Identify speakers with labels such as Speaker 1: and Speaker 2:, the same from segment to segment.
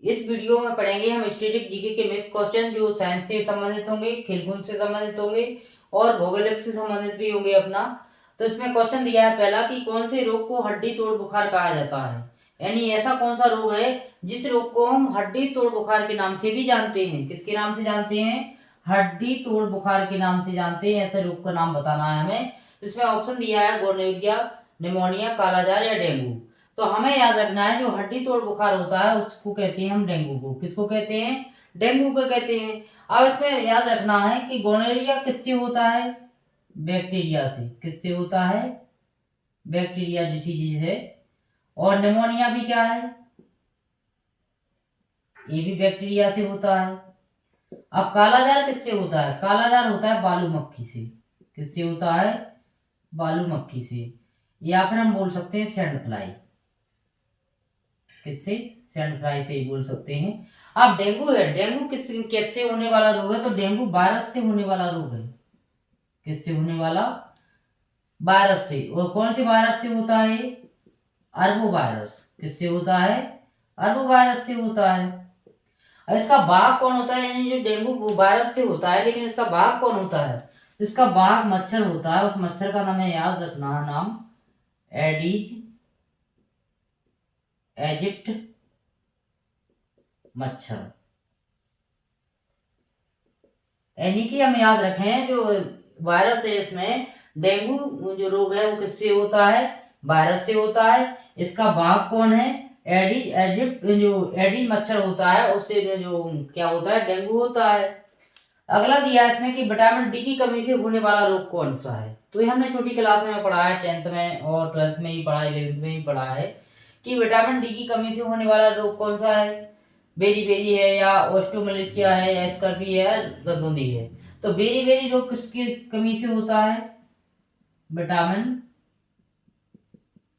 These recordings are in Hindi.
Speaker 1: इस वीडियो में पढ़ेंगे हम स्टैटिक जीके के मिक्स क्वेश्चन जो साइंस से संबंधित होंगे, खेलकूद से संबंधित होंगे और भौगोलिक से संबंधित भी होंगे अपना। तो इसमें क्वेश्चन दिया है पहला कि कौन से रोग को हड्डी तोड़ बुखार कहा जाता है। यानी ऐसा कौन सा रोग है जिस रोग को हम हड्डी तोड़ बुखार के नाम से भी जानते हैं। किसके नाम से जानते हैं? हड्डी तोड़ बुखार के नाम से जानते हैं। ऐसे रोग का नाम बताना है हमें। इसमें ऑप्शन दिया है गोनोरिया, निमोनिया, कालाजार या डेंगू। तो हमें याद रखना है जो हड्डी तोड़ बुखार होता है उसको कहते हैं हम डेंगू को। किसको कहते हैं? डेंगू को कहते हैं। अब इसमें याद रखना है कि गोनोरिया किससे होता है? बैक्टीरिया से। किससे होता है? बैक्टीरिया डिसीज है। और निमोनिया भी क्या है? ये भी बैक्टीरिया से होता है। अब कालाजार किससे होता है? कालाजार होता है बालू मक्खी से। किससे होता है? बालू मक्खी से। या फिर हम बोल सकते हैं सैंड फ्लाई। किससे? सैंड फ्लाई से ही बोल सकते हैं। अब डेंगू है। डेंगू किससे होने वाला रोग है? तो डेंगू वायरस से होने वाला रोग है। किससे होने वाला? वायरस से। और कौन से वायरस से होता है? अरबो वायरस। किससे होता है? अरबो वायरस से होता है। अब इसका वाहक कौन होता है? यानी जो डेंगू वायरस से होता है लेकिन इसका वाहक कौन होता है? इसका वाहक मच्छर होता है। उस मच्छर का नाम है, याद रखना है नाम, एडीज एजिप्ट मच्छर। यानी कि हम याद रखें जो वायरस है इसमें डेंगू जो रोग है वो किससे होता है? वायरस से होता है। इसका वाहक कौन है? एडीज एजिप्ट जो एडीज मच्छर होता है उससे जो क्या होता है? डेंगू होता है। अगला दिया है इसमें कि विटामिन डी की कमी से होने वाला रोग कौन सा है। तो ये हमने छोटी क्लास में पढ़ा है, 10th में और 12th में ही पढ़ा है, 11th में ही पढ़ा है कि विटामिन डी की कमी से होने वाला रोग कौन सा है। बेरी बेरी है या ऑस्टियोमलेशिया है या स्कर्वी है या गदगुंदी है। तो बेरी बेरी रोग किसकी कमी से होता है? विटामिन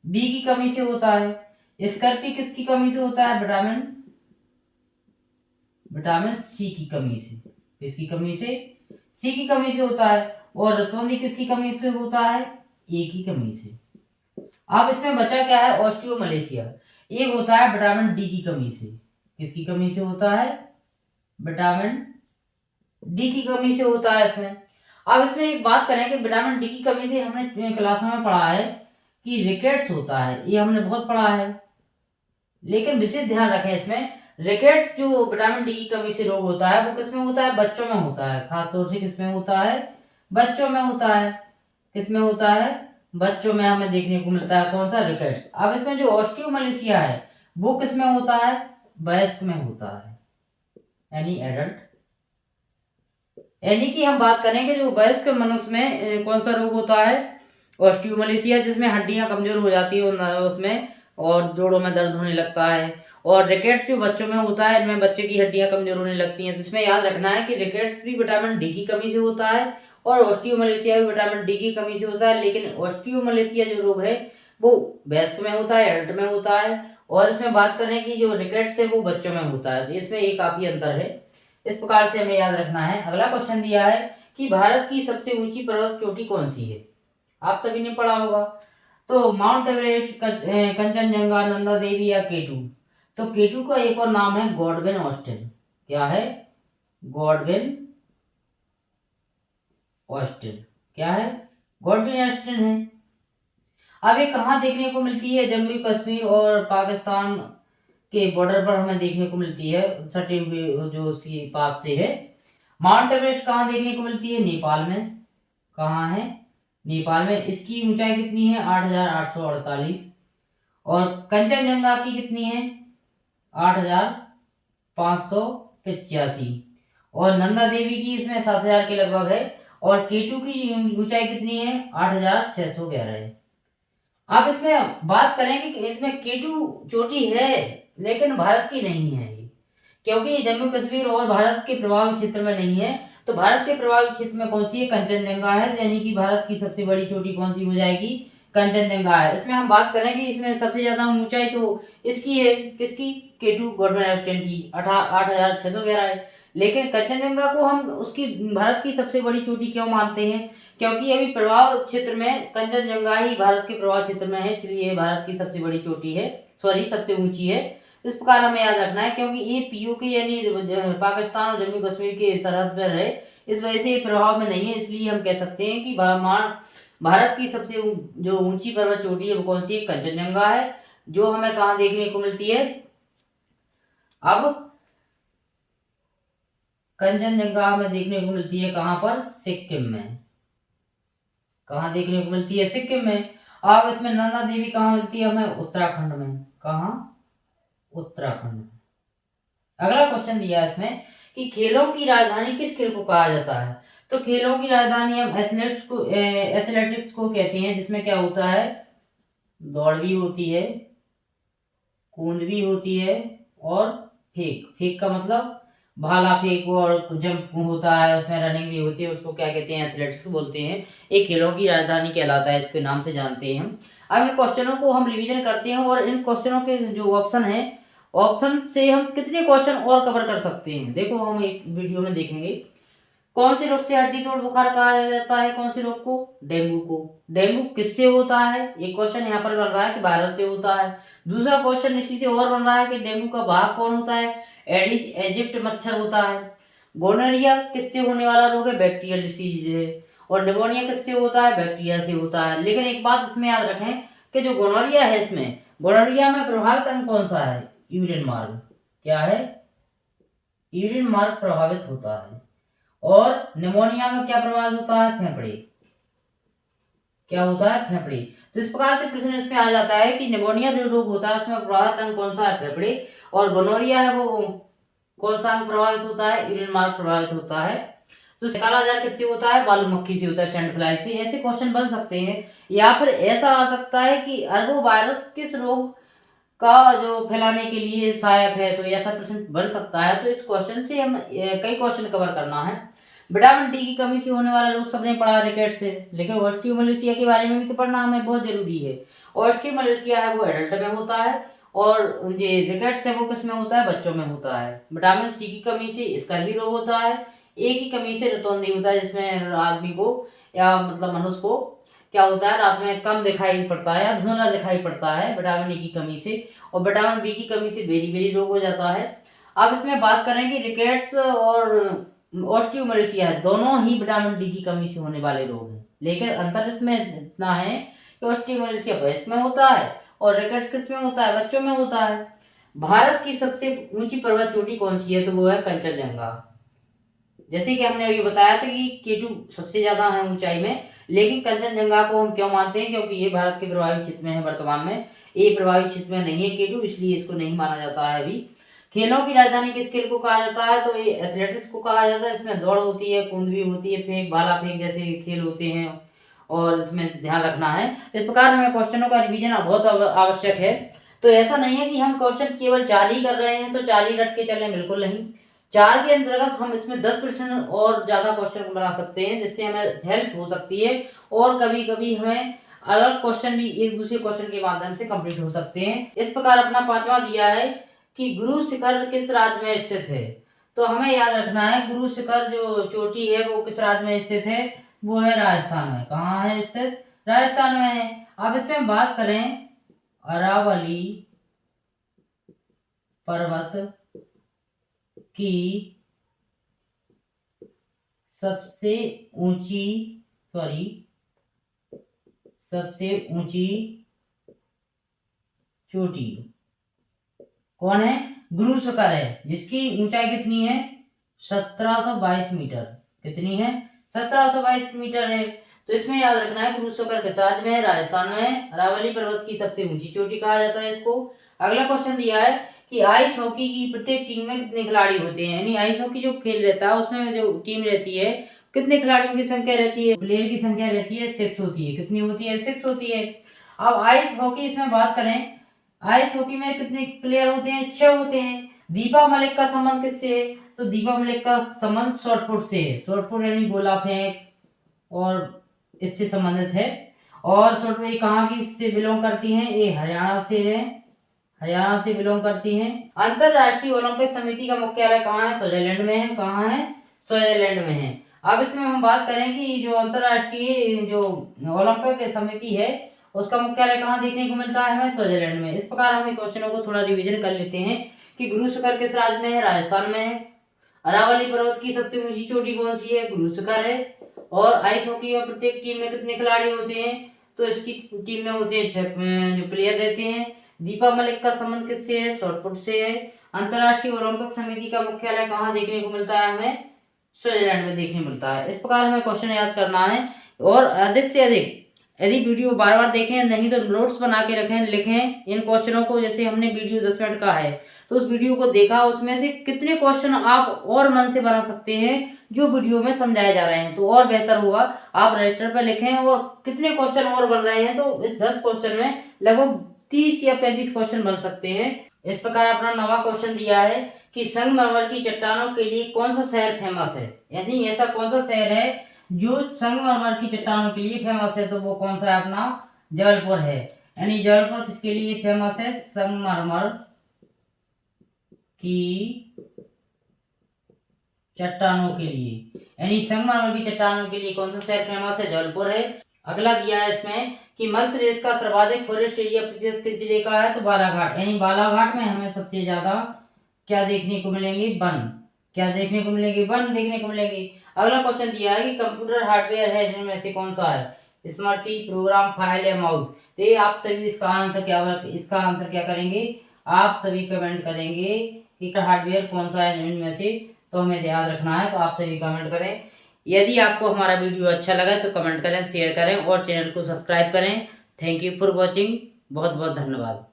Speaker 1: बी की कमी से होता है। स्कर्वी किसकी कमी से होता है? विटामिन सी की कमी से। किसकी कमी से? सी की कमी से होता है। और रतौंधी किसकी कमी से होता है? ए की कमी से। अब इसमें बचा क्या है? ऑस्टियोमलेशिया। ये होता है विटामिन डी की कमी से। किसकी कमी से होता है? विटामिन डी की कमी से होता है इसमें। अब इसमें एक बात करें कि विटामिन डी की कमी से हमने क्लासों में पढ़ा है कि रिकेट्स होता है। ये हमने बहुत पढ़ा है। लेकिन विशेष ध्यान रखें इसमें, रिकेट्स जो विटामिन डी की कमी से रोग होता है वो किसमें होता है? बच्चों में होता है। खासतौर से किसमें होता है? बच्चों में होता है। किसमें होता है? बच्चों में हमें देखने को मिलता है। कौन सा? रिकेट्स। अब इसमें जो ऑस्टियोमलेशिया है वो किसमें होता है? वयस्क में होता है, यानी एडल्ट। यानी कि हम बात करें जो वयस्क मनुष्य में कौन सा रोग होता है? ऑस्टियोमलेशिया, जिसमें हड्डियां कमजोर हो जाती है उसमें और जोड़ों में दर्द होने लगता है। और रिकेट्स जो बच्चों में होता है, इनमें बच्चे की हड्डियां कमजोर होने लगती हैं। तो इसमें याद रखना है कि रिकेट्स भी विटामिन डी की कमी से होता है और ऑस्टियोमलेशिया भी विटामिन डी की कमी से होता है। लेकिन ऑस्टियोमलेशिया जो रोग है वो वयस्क में होता है, एडल्ट में होता है। और इसमें बात करें कि जो रिकेट्स है वो बच्चों में होता है। तो इसमें ये काफी अंतर है। इस प्रकार से हमें याद रखना है। अगला क्वेश्चन दिया है कि भारत की सबसे ऊंची पर्वत चोटी कौन सी है। आप सभी ने पढ़ा होगा। तो माउंट एवरेस्ट, कंचनजंगा, नंदा देवी या केटू। तो केटू का एक और नाम है गॉडविन ऑस्टिन। क्या है? Godwin Austen. क्या है? गॉडविन ऑस्टिन है। अब ये कहाँ देखने को मिलती है? जम्मू कश्मीर और पाकिस्तान के बॉर्डर पर हमें देखने को मिलती है, सटे हुए जो उसके पास से है। माउंट एवरेस्ट कहाँ देखने को मिलती है? नेपाल में। कहाँ है? नेपाल में। इसकी ऊंचाई कितनी है? 8,848। और कंचनजंगा की कितनी है? 8,585। और नंदा देवी की इसमें 7,000 के लगभग है। और केटू की ऊंचाई कितनी है? 8,611 है। आप इसमें बात करेंगे कि इसमें केटू चोटी है लेकिन भारत की नहीं है ये, क्योंकि ये जम्मू कश्मीर और भारत के प्रभावित क्षेत्र में नहीं है। तो भारत के प्रभावित क्षेत्र में कौन सी है? कंचनजंगा है। यानी कि भारत की सबसे बड़ी चोटी कौन सी हो जाएगी? कंचनजंगा है। इसमें हम बात करें कि इसमें सबसे ज्यादा ऊंचाई तो इसकी है। किसकी? केटू गॉडविन ऑस्टिन की 8,611 है। लेकिन कंचनजंगा को हम उसकी भारत की सबसे बड़ी चोटी क्यों मानते हैं? क्योंकि अभी प्रभाव क्षेत्र में कंचनजंगा ही भारत के प्रभाव क्षेत्र में है, इसलिए भारत की सबसे बड़ी चोटी है, सॉरी सबसे ऊंची है। इस प्रकार हमें याद रखना है, क्योंकि ये पीओके यानी पाकिस्तान और जम्मू कश्मीर के सरहद पर है, इस वजह से ये प्रभाव में नहीं है। इसलिए हम कह सकते हैं कि भारत की सबसे जो ऊंची पर्वत चोटी है वो कौन सी है, कंचनजंगा है, जो हमें कहाँ देखने को मिलती है। अब कंचनजंगा हमें देखने को मिलती है कहाँ पर, सिक्किम में। कहाँ देखने को मिलती है, सिक्किम में। अब इसमें नंदा देवी कहाँ मिलती है हमें, उत्तराखंड में। कहाँ, उत्तराखंड में। अगला क्वेश्चन दिया है इसमें कि खेलों की राजधानी किस खेल को कहा जाता है। तो खेलों की राजधानी हम एथलेटिक्स को कहते हैं, जिसमें क्या होता है, दौड़ भी होती है, कूद भी होती है, और फेंक का मतलब भाला फेंक, और जंप होता है, उसमें रनिंग भी होती है, उसको क्या कहते हैं, एथलेटिक्स बोलते हैं। एक खेलों की राजधानी कहलाता है, इसके नाम से जानते हैं हम। अब इन क्वेश्चनों को हम रिवीजन करते हैं, और इन क्वेश्चनों के जो ऑप्शन है, ऑप्शन से हम कितने क्वेश्चन और कवर कर सकते हैं, देखो हम एक वीडियो में देखेंगे। कौन से रोग से हड्डी तोड़ बुखार कहा जाता है, कौन से रोग को, डेंगू को। डेंगू किससे होता है, एक क्वेश्चन यहाँ पर बन रहा है कि वायरस से होता है। दूसरा क्वेश्चन इसी से और बन रहा है कि डेंगू का वाहक कौन होता है, एडिज इजिप्ट मच्छर होता है। गोनोरिया किससे होने वाला रोग है, बैक्टीरियल डिसीज है। और निमोनिया किससे होता है, बैक्टीरिया से होता है। लेकिन एक बात इसमें याद रखें कि जो गोनोरिया है, इसमें गोनोरिया में प्रभावित अंग कौन सा है, यूरिन मार्ग। क्या है, यूरिन मार्ग प्रभावित होता है। और निमोनिया में क्या प्रभावित होता है, फेफड़े। क्या होता है, फेफड़े। तो इस प्रकार से प्रश्न इसमें आ जाता है कि निमोनिया जो रोग होता है उसमें प्रभावित अंग कौन सा है, फेफड़े। और गोनोरिया है वो कौन सा अंग प्रभावित होता है, यूरिन मार्ग प्रभावित होता है। तो कालाजार किससे होता है, बालू मक्खी से होता है, सैंड फ्लाई से। ऐसे क्वेश्चन बन सकते हैं। या फिर ऐसा आ सकता है कि अरबो वायरस किस रोग का जो फैलाने के लिए सहायक है, तो ऐसा प्रश्न बन सकता है। तो इस क्वेश्चन से हम कई क्वेश्चन कवर करना है। विटामिन डी की कमी से होने वाला रोग सबने पढ़ा रिकेट से, लेकिन ऑस्टियोमलेशिया के बारे में भी तो पढ़ना हमें बहुत जरूरी है। ऑस्टियोमलेशिया है वो एडल्ट में होता है, और ये रिकेट्स है वो किस में होता है, बच्चों में होता है। विटामिन सी की कमी से स्कर्वी रोग होता है। ए की कमी से रतौंधी होता है, जिसमें आदमी को या मतलब मनुष्य को क्या होता है, रात में कम दिखाई पड़ता है या धुंधला दिखाई पड़ता है विटामिन ए की कमी से। और विटामिन बी की कमी से बेरी बेरी रोग हो जाता है। अब इसमें बात करें कि रिकेट्स और ऑस्टियोमलेशिया है, दोनों ही विटामिन डी की कमी से होने वाले रोग हैं। लेकिन अंतर इसमें इतना है कि ऑस्टियोमलेशिया वयस्क में होता है और रिकेट्स किस में होता है, बच्चों में होता है। भारत की सबसे ऊंची पर्वत चोटी कौन सी है, तो वो है कंचनजंगा। जैसे कि हमने अभी बताया था कि केटू सबसे ज्यादा है ऊंचाई में, लेकिन कंचनजंगा को हम क्यों मानते हैं, क्योंकि ये भारत के प्रभावित क्षेत्र में है वर्तमान में। ये प्रभावित क्षेत्र में नहीं है केटू, इसलिए इसको नहीं माना जाता है अभी। खेलों की राजधानी किस खेल को कहा जाता है, तो ये एथलेटिक्स को कहा जाता है। इसमें दौड़ होती है, कूद भी होती है, फेंक भाला फेंक जैसे खेल होते हैं, और इसमें ध्यान रखना है। इस प्रकार हमें क्वेश्चनों का रिवीजन बहुत आवश्यक है। तो ऐसा नहीं है कि हम क्वेश्चन केवल 4 ही कर रहे हैं तो 4 ही रट के चलें, बिल्कुल नहीं। 4 के अंतर्गत हम इसमें 10% और ज्यादा क्वेश्चन बना सकते हैं, जिससे हमें हेल्प हो सकती है। और कभी कभी हमें अलग क्वेश्चन भी एक दूसरे क्वेश्चन के माध्यम से कंप्लीट हो सकते हैं। इस प्रकार अपना 5वां दिया है कि गुरु शिखर किस राज्य में स्थित है। तो हमें याद रखना है गुरु शिखर जो चोटी है वो किस राज्य में स्थित है, वो है राजस्थान में। कहाँ है स्थित, राजस्थान में है। अब इसमें बात करें अरावली पर्वत की सबसे ऊंची चोटी कौन है, गुरु शिखर है, जिसकी ऊंचाई कितनी है, 1722 मीटर। कितनी है, 1722 मीटर है। तो इसमें याद रखना है गुरु शिखर किस राज्य में है, राजस्थान में है। अरावली पर्वत की सबसे ऊंची चोटी कहा जाता है इसको। अगला क्वेश्चन दिया है कि आइस हॉकी की प्रत्येक टीम में कितने खिलाड़ी होते हैं, यानी आइस हॉकी जो खेल रहता है उसमें जो टीम रहती है कितने खिलाड़ियों की संख्या रहती है, प्लेयर की संख्या रहती है 6 होती है। कितनी होती है, 6 होती है। अब आइस हॉकी इसमें बात करें, आइस हॉकी में कितने प्लेयर होते हैं, 6 होते हैं। दीपा मलिक का संबंध किससे है, तो दीपा मलिक का संबंध शॉटपुट से है। शॉटपुट यानी गोला फेंक, और इससे संबंधित है। और शॉटपुट कहाँ की से बिलोंग करती हैं, ये हरियाणा से है, हरियाणा से बिलोंग करती हैं। अंतरराष्ट्रीय ओलंपिक समिति का मुख्यालय कहाँ है, स्विट्जरलैंड में है। कहाँ है, स्विट्जरलैंड में है। अब इसमें हम बात करें कि जो अंतरराष्ट्रीय जो ओलंपिक समिति है उसका मुख्यालय कहाँ देखने को मिलता है हमें? स्विट्जरलैंड में। इस प्रकार हम क्वेश्चनों को थोड़ा रिवीजन कर लेते हैं कि गुरु शिखर किस राज्य में है? राजस्थान में है। अरावली पर्वत की सबसे ऊंची चोटी कौन सी है? गुरु शिखर है। और आइस हॉकी में प्रत्येक टीम में कितने खिलाड़ी होते हैं? तो इसकी टीम में होते हैं 6 जो प्लेयर रहते हैं। दीपा मलिक का संबंध किससे है? शॉटपुट से है। अंतर्राष्ट्रीय ओलंपिक समिति का मुख्यालय कहाँ देखने को मिलता है हमें? स्विट्जरलैंड में देखने मिलता है। इस प्रकार हमें क्वेश्चन याद करना है और अधिक से अधिक यदि वीडियो बार बार देखें, नहीं तो नोट्स बना के रखें, लिखें इन क्वेश्चनों को। जैसे हमने वीडियो 10 मिनट का है तो उस वीडियो को देखा, उसमें से कितने क्वेश्चन आप और मन से बना सकते हैं जो वीडियो में समझाए जा रहे हैं तो और बेहतर होगा। आप रजिस्टर पर लिखें और कितने क्वेश्चन और बन रहे हैं तो इस 10 क्वेश्चन में लगभग 30 या 35 क्वेश्चन बन सकते हैं। इस प्रकार अपना नवा क्वेश्चन दिया है कि संगमरमर की चट्टानों के लिए कौन सा शहर फेमस है, यानी ऐसा कौन सा शहर है जो संगमरमर की चट्टानों के लिए फेमस है, तो वो कौन सा है? अपना जबलपुर है। यानी जबलपुर किसके लिए फेमस है? संगमरमर की चट्टानों के लिए। यानी संगमरमर की चट्टानों के लिए कौन सा शहर फेमस है? जबलपुर है। अगला दिया है इसमें कि मध्य प्रदेश का सर्वाधिक फॉरेस्ट एरिया किस जिले का है? तो बालाघाट। यानी बालाघाट में हमें सबसे ज्यादा क्या देखने को मिलेंगे? वन। क्या देखने को मिलेंगे? वन देखने को मिलेंगे। अगला क्वेश्चन दिया है कि कंप्यूटर हार्डवेयर है जिनमें से कौन सा है? स्मृति, प्रोग्राम, फाइल या माउस। तो ये आप सभी इसका आंसर क्या करेंगे? आप सभी कमेंट करेंगे कि हार्डवेयर कौन सा है इनमें से, तो हमें याद रखना है। तो आप सभी कमेंट करें। यदि आपको हमारा वीडियो अच्छा लगा तो कमेंट करें, शेयर करें और चैनल को सब्सक्राइब करें। Thank you for watching. बहुत बहुत धन्यवाद।